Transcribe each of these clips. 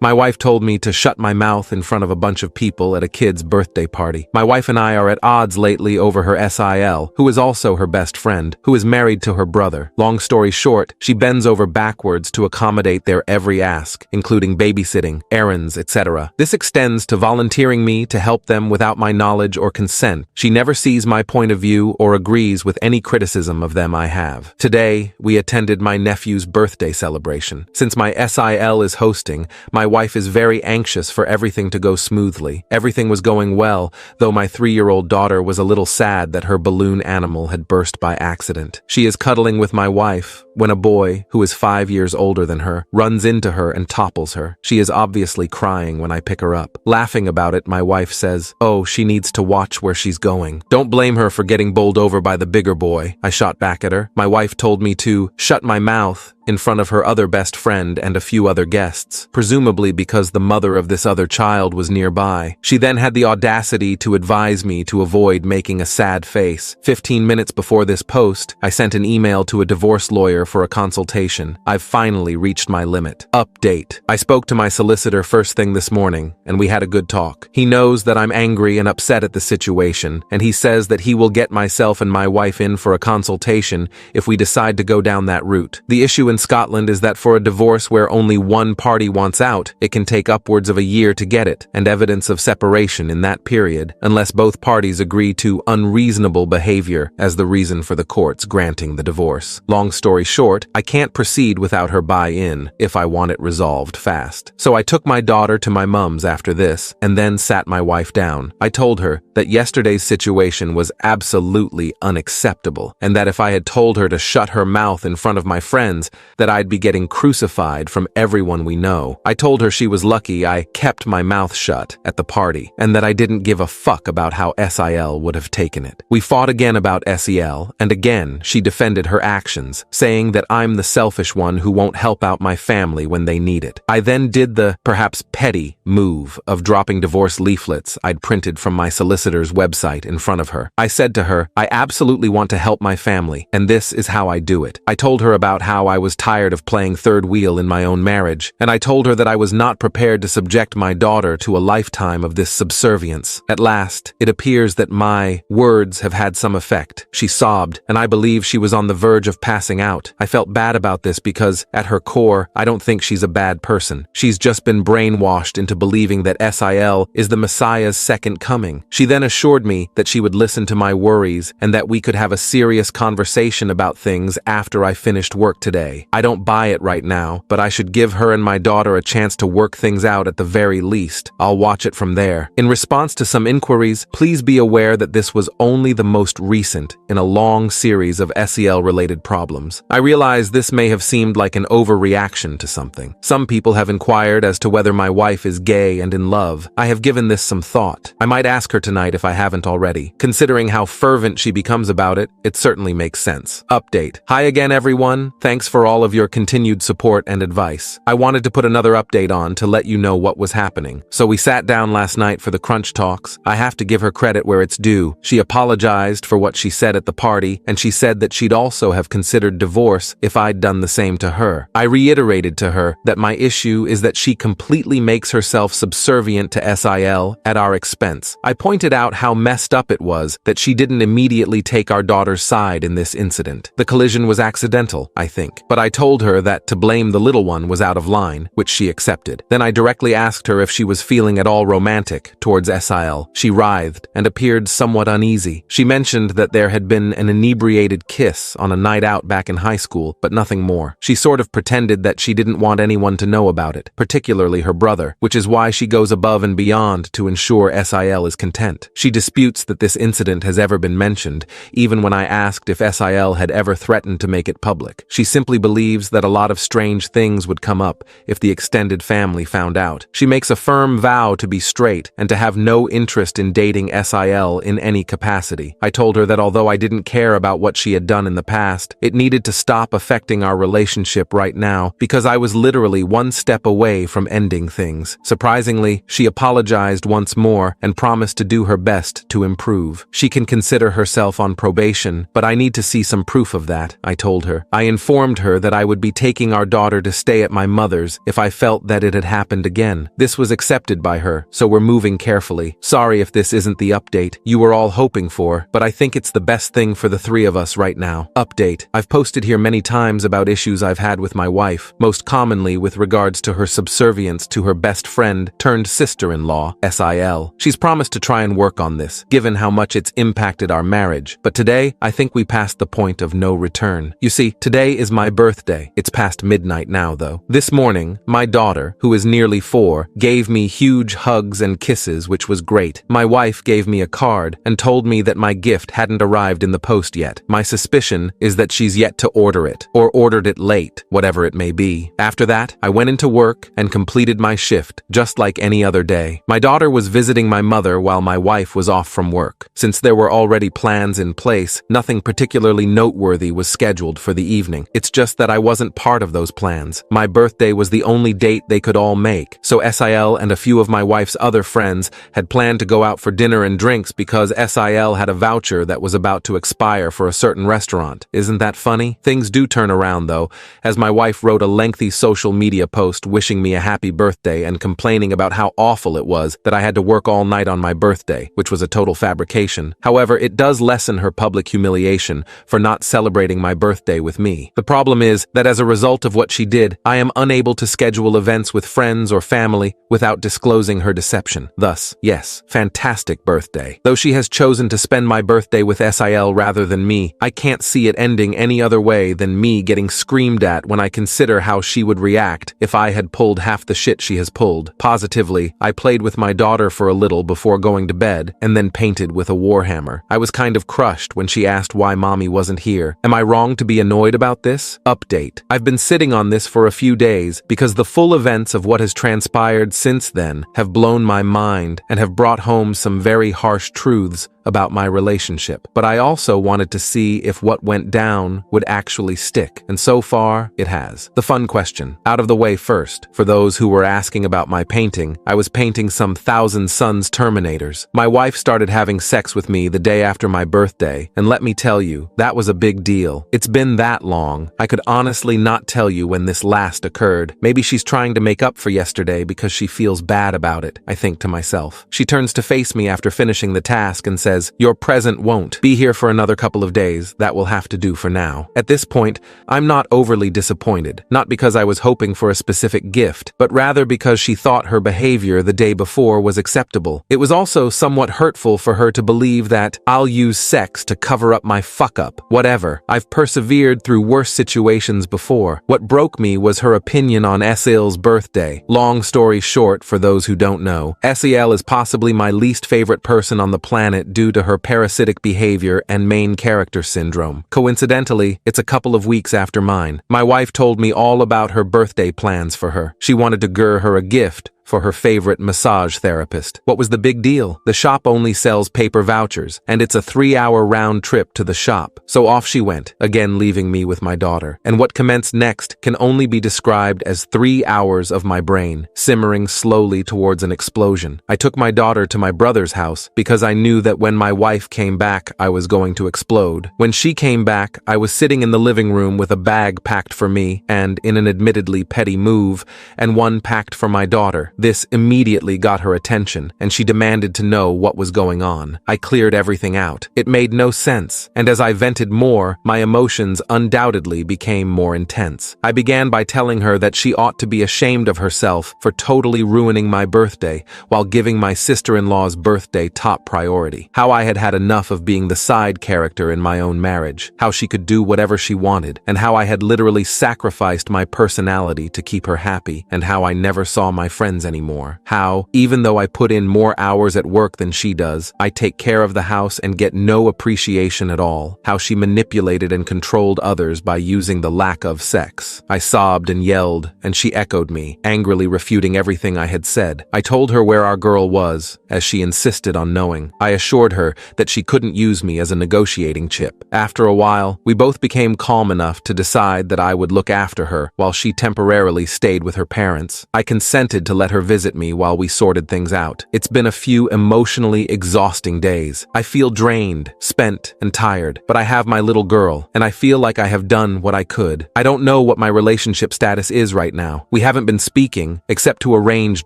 My wife told me to shut my mouth in front of a bunch of people at a kid's birthday party. My wife and I are at odds lately over her SIL, who is also her best friend, who is married to her brother. Long story short, she bends over backwards to accommodate their every ask, including babysitting, errands, etc. This extends to volunteering me to help them without my knowledge or consent. She never sees my point of view or agrees with any criticism of them I have. Today, we attended my nephew's birthday celebration. Since my SIL is hosting, my wife is very anxious for everything to go smoothly. Everything was going well, though my 3-year-old daughter was a little sad that her balloon animal had burst by accident. She is cuddling with my wife when a boy, who is 5 years older than her, runs into her and topples her. She is obviously crying when I pick her up. Laughing about it, my wife says, "Oh, she needs to watch where she's going. Don't blame her for getting bowled over by the bigger boy." I shot back at her. My wife told me to shut my mouth in front of her other best friend and a few other guests, presumably because the mother of this other child was nearby. She then had the audacity to advise me to avoid making a sad face. 15 minutes before this post, I sent an email to a divorce lawyer for a consultation. I've finally reached my limit. Update. I spoke to my solicitor first thing this morning, and we had a good talk. He knows that I'm angry and upset at the situation, and he says that he will get myself and my wife in for a consultation if we decide to go down that route. The issue in Scotland is that for a divorce where only one party wants out, it can take upwards of a year to get it, and evidence of separation in that period, unless both parties agree to unreasonable behavior as the reason for the courts granting the divorce. Long story short, I can't proceed without her buy-in if I want it resolved fast. So I took my daughter to my mum's after this, and then sat my wife down. I told her that yesterday's situation was absolutely unacceptable, and that if I had told her to shut her mouth in front of my friends, that I'd be getting crucified from everyone we know. I told her she was lucky I kept my mouth shut at the party, and that I didn't give a fuck about how SIL would have taken it. We fought again about SEL, and again she defended her actions, saying that I'm the selfish one who won't help out my family when they need it. I then did the, perhaps petty, move of dropping divorce leaflets I'd printed from my solicitor's website in front of her. I said to her, I absolutely want to help my family, and this is how I do it. I told her about how I was tired of playing third wheel in my own marriage, and I told her that I was not prepared to subject my daughter to a lifetime of this subservience. At last, it appears that my words have had some effect. She sobbed, and I believe she was on the verge of passing out. I felt bad about this because, at her core, I don't think she's a bad person. She's just been brainwashed into believing that SIL is the Messiah's second coming. She then assured me that she would listen to my worries and that we could have a serious conversation about things after I finished work today. I don't buy it right now, but I should give her and my daughter a chance to work things out at the very least. I'll watch it from there. In response to some inquiries, please be aware that this was only the most recent in a long series of SEL-related problems. I realize this may have seemed like an overreaction to something. Some people have inquired as to whether my wife is gay and in love. I have given this some thought. I might ask her tonight if I haven't already. Considering how fervent she becomes about it, it certainly makes sense. Update. Hi again, everyone. Thanks for all of your continued support and advice. I wanted to put another update on to let you know what was happening. So we sat down last night for the crunch talks. I have to give her credit where it's due. She apologized for what she said at the party, and she said that she'd also have considered divorce if I'd done the same to her. I reiterated to her that my issue is that she completely makes herself subservient to SIL at our expense. I pointed out how messed up it was that she didn't immediately take our daughter's side in this incident. The collision was accidental, I think, but I told her that to blame the little one was out of line, which she accepted. Then I directly asked her if she was feeling at all romantic towards SIL. She writhed and appeared somewhat uneasy. She mentioned that there had been an inebriated kiss on a night out back in high school, but nothing more. She sort of pretended that she didn't want anyone to know about it, particularly her brother, which is why she goes above and beyond to ensure SIL is content. She disputes that this incident has ever been mentioned, even when I asked if SIL had ever threatened to make it public. She simply believes that a lot of strange things would come up if the extended family found out. She makes a firm vow to be straight and to have no interest in dating SIL in any capacity. I told her that although I didn't care about what she had done in the past, it needed to stop affecting our relationship right now because I was literally one step away from ending things. Surprisingly, she apologized once more and promised to do her best to improve. She can consider herself on probation, but I need to see some proof of that, I told her. I informed her her that I would be taking our daughter to stay at my mother's if I felt that it had happened again. This was accepted by her, so we're moving carefully. Sorry if this isn't the update you were all hoping for, but I think it's the best thing for the three of us right now. Update. I've posted here many times about issues I've had with my wife, most commonly with regards to her subservience to her best friend turned sister-in-law, SIL. She's promised to try and work on this, given how much it's impacted our marriage. But today, I think we passed the point of no return. You see, today is my birthday. It's past midnight now, though. This morning, my daughter, who is nearly 4, gave me huge hugs and kisses, which was great. My wife gave me a card and told me that my gift hadn't arrived in the post yet. My suspicion is that she's yet to order it, or ordered it late, whatever it may be. After that, I went into work and completed my shift, just like any other day. My daughter was visiting my mother while my wife was off from work. Since there were already plans in place, nothing particularly noteworthy was scheduled for the evening. It's just that I wasn't part of those plans. My birthday was the only date they could all make, so SIL and a few of my wife's other friends had planned to go out for dinner and drinks because SIL had a voucher that was about to expire for a certain restaurant. Isn't that funny? Things do turn around though, as my wife wrote a lengthy social media post wishing me a happy birthday and complaining about how awful it was that I had to work all night on my birthday, which was a total fabrication. However, it does lessen her public humiliation for not celebrating my birthday with me. The problem is that as a result of what she did, I am unable to schedule events with friends or family without disclosing her deception. Thus, yes, fantastic birthday. Though she has chosen to spend my birthday with SIL rather than me, I can't see it ending any other way than me getting screamed at when I consider how she would react if I had pulled half the shit she has pulled. Positively, I played with my daughter for a little before going to bed and then painted with a warhammer. I was kind of crushed when she asked why mommy wasn't here. Am I wrong to be annoyed about this? Update. I've been sitting on this for a few days because the full events of what has transpired since then have blown my mind and have brought home some very harsh truths about my relationship. But I also wanted to see if what went down would actually stick, and so far, it has. The fun question, out of the way first. For those who were asking about my painting, I was painting some Thousand Sons Terminators. My wife started having sex with me the day after my birthday, and let me tell you, that was a big deal. It's been that long. I could honestly not tell you when this last occurred. Maybe she's trying to make up for yesterday because she feels bad about it, I think to myself. She turns to face me after finishing the task and says, "Your present won't be here for another couple of days. That will have to do for now." At this point, I'm not overly disappointed, not because I was hoping for a specific gift, but rather because she thought her behavior the day before was acceptable. It was also somewhat hurtful for her to believe that I'll use sex to cover up my fuck-up. Whatever. I've persevered through worse situations before. What broke me was her opinion on SIL's birthday. Long story short, for those who don't know, SEL is possibly my least favorite person on the planet due to her parasitic behavior and main character syndrome. Coincidentally, it's a couple of weeks after mine. My wife told me all about her birthday plans for her. She wanted to get her a gift for her favorite massage therapist. What was the big deal? The shop only sells paper vouchers, and it's a 3-hour round trip to the shop. So off she went, again leaving me with my daughter. And what commenced next can only be described as 3 hours of my brain, simmering slowly towards an explosion. I took my daughter to my brother's house because I knew that when my wife came back, I was going to explode. When she came back, I was sitting in the living room with a bag packed for me, and in an admittedly petty move, and one packed for my daughter. This immediately got her attention, and she demanded to know what was going on. I cleared everything out. It made no sense, and as I vented more, my emotions undoubtedly became more intense. I began by telling her that she ought to be ashamed of herself for totally ruining my birthday while giving my sister-in-law's birthday top priority. How I had had enough of being the side character in my own marriage, how she could do whatever she wanted, and how I had literally sacrificed my personality to keep her happy, and how I never saw my friends anymore. How, even though I put in more hours at work than she does, I take care of the house and get no appreciation at all. How she manipulated and controlled others by using the lack of sex. I sobbed and yelled, and she echoed me, angrily refuting everything I had said. I told her where our girl was, as she insisted on knowing. I assured her that she couldn't use me as a negotiating chip. After a while, we both became calm enough to decide that I would look after her while she temporarily stayed with her parents. I consented to let her her visit me while we sorted things out. It's been a few emotionally exhausting days. I feel drained, spent, and tired, but I have my little girl, and I feel like I have done what I could. I don't know what my relationship status is right now. We haven't been speaking, except to arrange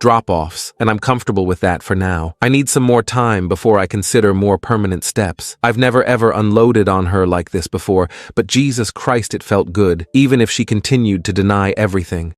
drop-offs, and I'm comfortable with that for now. I need some more time before I consider more permanent steps. I've never ever unloaded on her like this before, but Jesus Christ, it felt good, even if she continued to deny everything.